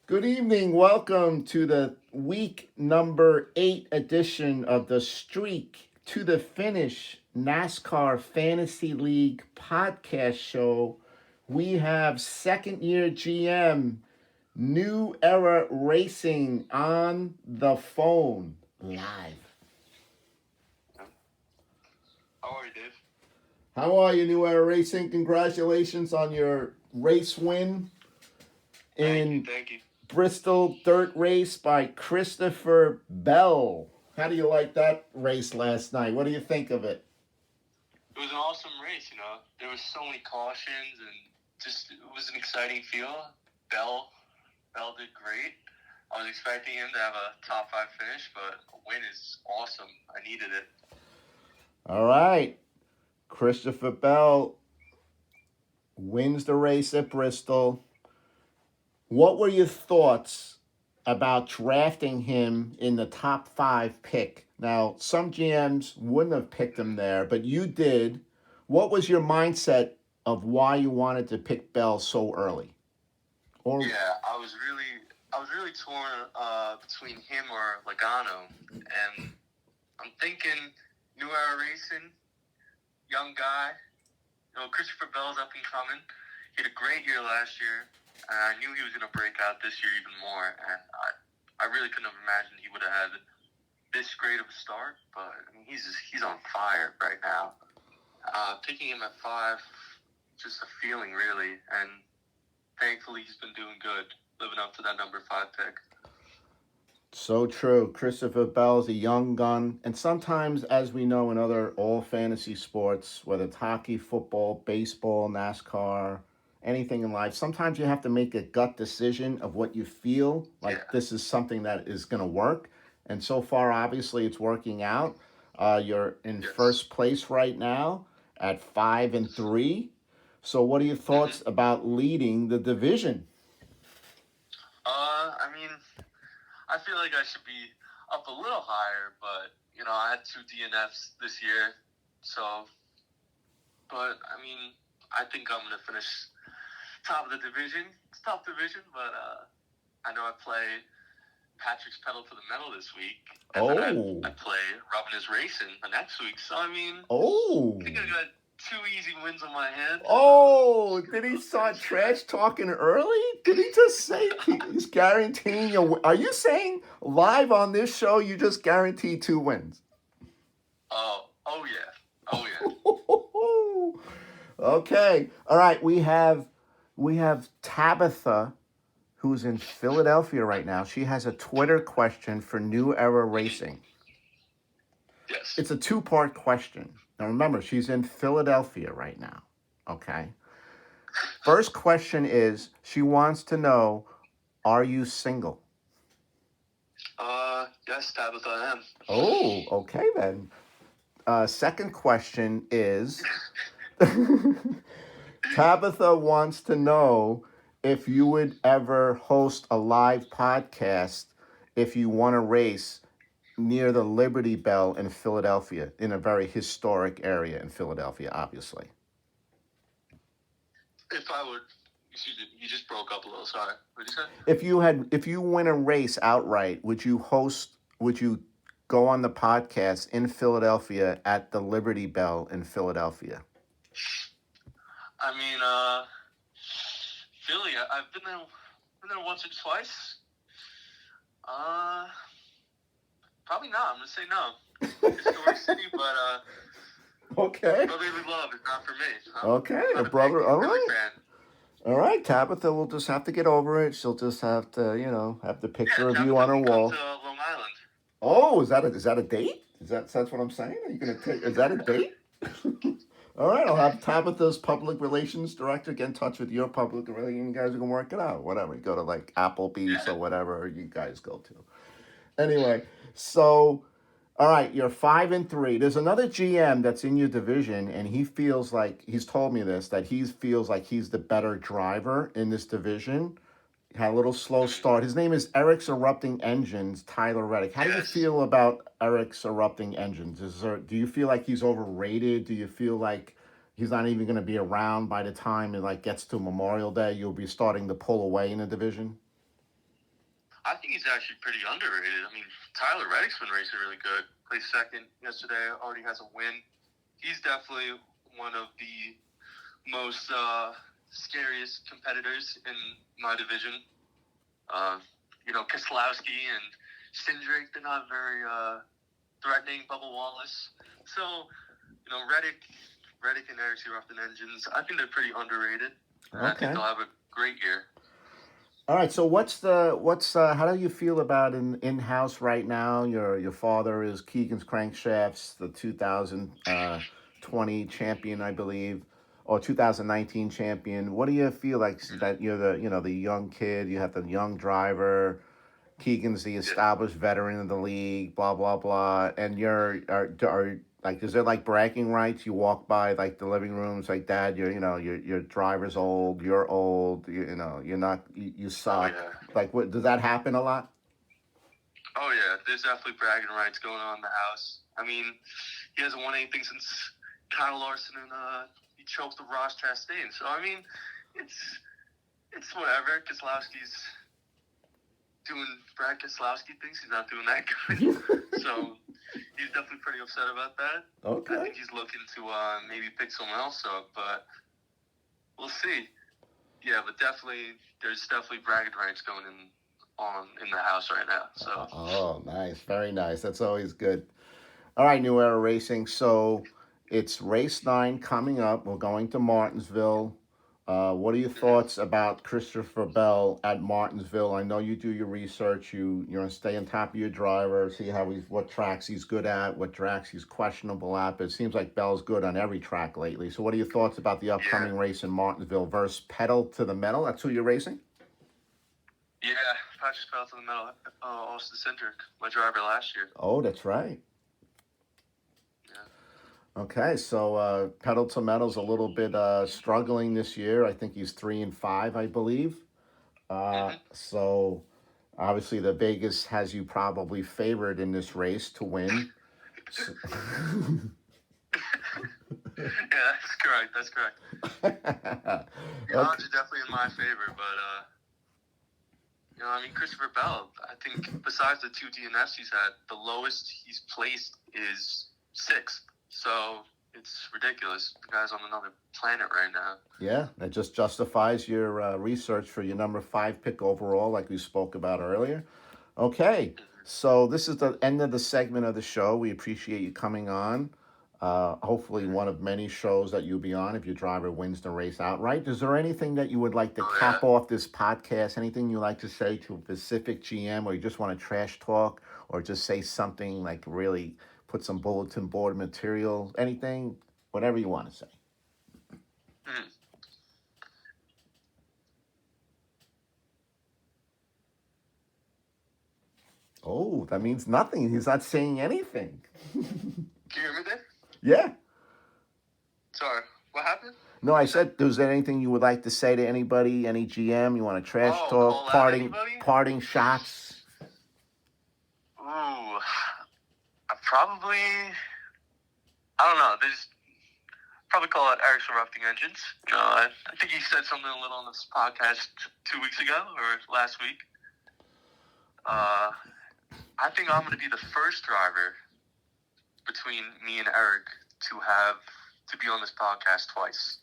Good evening. Welcome to the week number 8 edition of the Streak to the Finish NASCAR Fantasy League podcast show. We have second year GM New Era Racing on the phone live. How are you, Dave? How are you, New Era Racing? Congratulations on your race win Thank you. Bristol Dirt Race by Christopher Bell. How do you like that race last night? What do you think of it? It was an awesome race, There was so many cautions and it was an exciting feel. Bell did great. I was expecting him to have a top 5 finish, but a win is awesome. I needed it. All right. Christopher Bell wins the race at Bristol. What were your thoughts about drafting him in the top 5 pick? Now, some GMs wouldn't have picked him there, but you did. What was your mindset of why you wanted to pick Bell so early? Yeah, I was really torn between him or Logano, and I'm thinking New Era Racing, young guy. Christopher Bell's up and coming. He had a great year last year. And I knew he was going to break out this year even more, and I really couldn't have imagined he would have had this great of a start. But I mean, he's on fire right now. Picking him at 5, just a feeling really, and thankfully he's been doing good, living up to that number 5 pick. So true. Christopher Bell's a young gun, and sometimes, as we know in other all fantasy sports, whether it's hockey, football, baseball, NASCAR, anything in life, sometimes you have to make a gut decision of what you feel like this is something that is going to work. And so far, obviously, it's working out. You're in first place right now at 5-3. So what are your thoughts about leading the division? I mean, I feel like I should be up a little higher, but, I had 2 DNFs this year. But, I mean, I think I'm going to finish top of the division. It's a tough division, but I know I play Patrick's Pedal to the Metal this week. And then I play Rubbing His Racing the next week. So, I mean, I think I got 2 easy wins on my hands. Did he start trash talking early? Did he just say he's guaranteeing you? Are you saying live on this show you just guarantee 2 wins? Oh yeah. Okay. All right. We have Tabitha, who's in Philadelphia right now. She has a Twitter question for New Era Racing. Yes. It's a 2-part question. Now remember, she's in Philadelphia right now. Okay. First question is, she wants to know, are you single? Yes, Tabitha, I am. Oh, okay then. Second question is, Tabitha wants to know if you would ever host a live podcast if you won a race near the Liberty Bell in Philadelphia, in a very historic area in Philadelphia, obviously. If I would, excuse me, you just broke up a little, sorry. What did you say? If you win a race outright, would you go on the podcast in Philadelphia at the Liberty Bell in Philadelphia? I mean, Philly, I've been there once or twice. Probably not. I'm going to say no. Historic city, but okay. Brotherly love is not for me. Okay, a brother. All right. All right, Tabitha will just have to get over it. She'll just have to, have the picture of you on her wall. Come to Long Island. Oh, is that a date? That's what I'm saying? Are you gonna take? Is that a date? All right, I'll have Tabitha's public relations director get in touch with your public relations. You guys are gonna work it out. Whatever. You go to like Applebee's or whatever you guys go to. Anyway, so all right, you're 5-3. There's another GM that's in your division, and he feels like he's told me this, that he feels like he's the better driver in this division. Had a little slow start. His name is Eric's Erupting Engines, Tyler Reddick. How do you feel about Eric's Erupting Engines? Do you feel like he's overrated? Do you feel like he's not even going to be around by the time it gets to Memorial Day? You'll be starting to pull away in the division? I think he's actually pretty underrated. I mean, Tyler Reddick's been racing really good. Placed second yesterday, already has a win. He's definitely one of the most scariest competitors in my division. Keselowski and Cindric, they're not very threatening. Bubba Wallace. So, Reddick and Eric Erupting Engines, I think they're pretty underrated. And I think they'll have a great year. All right. So how do you feel about in-house right now? Your father is Keegan's Crankshafts, the 2020 champion, I believe, or 2019 champion. What do you feel like that you're the young kid, you have the young driver, Keegan's the established veteran of the league, blah blah blah, and is there like bragging rights? You walk by like the living rooms, like Dad, your driver's old, you're old, you're not, you suck. Oh, yeah. Like, what does that happen a lot? Oh yeah, there's definitely bragging rights going on in the house. I mean, he hasn't won anything since Kyle Larson and he choked the Ross Chastain. So I mean, it's whatever. Keselowski's doing Brad Keselowski things. He's not doing that good. So he's definitely pretty upset about that. Okay. I think he's looking to maybe pick someone else up, but we'll see. Yeah, but there's definitely bragging rights going on in the house right now. So. Oh, nice, very nice. That's always good. All right, New Era Racing. So it's race 9 coming up. We're going to Martinsville. What are your thoughts about Christopher Bell at Martinsville? I know you do your research. You're gonna stay on top of your driver, see what tracks he's good at, what tracks he's questionable at. But it seems like Bell's good on every track lately. So what are your thoughts about the upcoming race in Martinsville versus Pedal to the Metal? That's who you're racing? Yeah, Patrick's Pedal to the Metal. Austin Cindric, my driver last year. Oh, that's right. Yeah. Okay, so Pedal to Metal's a little bit struggling this year. I think he's 3-5, I believe. So obviously the Vegas has you probably favored in this race to win. So... Yeah, that's correct. The odds are definitely in my favor, but Christopher Bell, I think besides the 2 DNFs he's had, the lowest he's placed is 6th. So it's ridiculous. The guy's on another planet right now. Yeah, that just justifies your research for your number 5 pick overall, like we spoke about earlier. Okay, so this is the end of the segment of the show. We appreciate you coming on. Hopefully one of many shows that you'll be on if your driver wins the race outright. Is there anything that you would like to cap off this podcast? Anything you like to say to a Pacific GM, or you just want to trash talk, or just say something like really put some bulletin board material, anything, whatever you want to say. Oh, that means nothing. He's not saying anything. Can you hear me there? Yeah. Sorry, what happened? No, I said, is there anything you would like to say to anybody, any GM? You want to trash talk, parting shots? Ooh, I don't know. There's probably call it Eric Erupting Engines. I think he said something a little on this podcast 2 weeks ago or last week. I think I'm going to be the first driver between me and Eric to be on this podcast twice.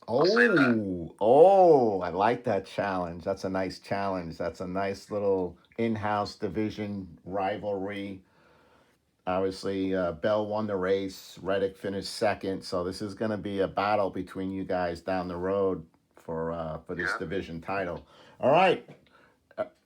I like that challenge. That's a nice challenge. That's a nice little in-house division rivalry. Obviously, Bell won the race. Reddick finished second. So this is going to be a battle between you guys down the road for this division title. All right,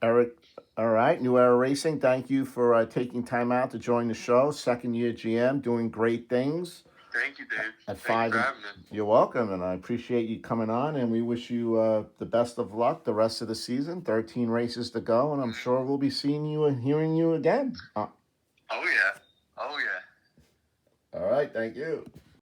Eric. All right, New Era Racing, thank you for taking time out to join the show. Second-year GM, doing great things. Thank you, Dave. Thank you for having me. You're welcome, and I appreciate you coming on, and we wish you the best of luck the rest of the season. 13 races to go, and I'm sure we'll be seeing you and hearing you again. Oh, yeah. All right, thank you.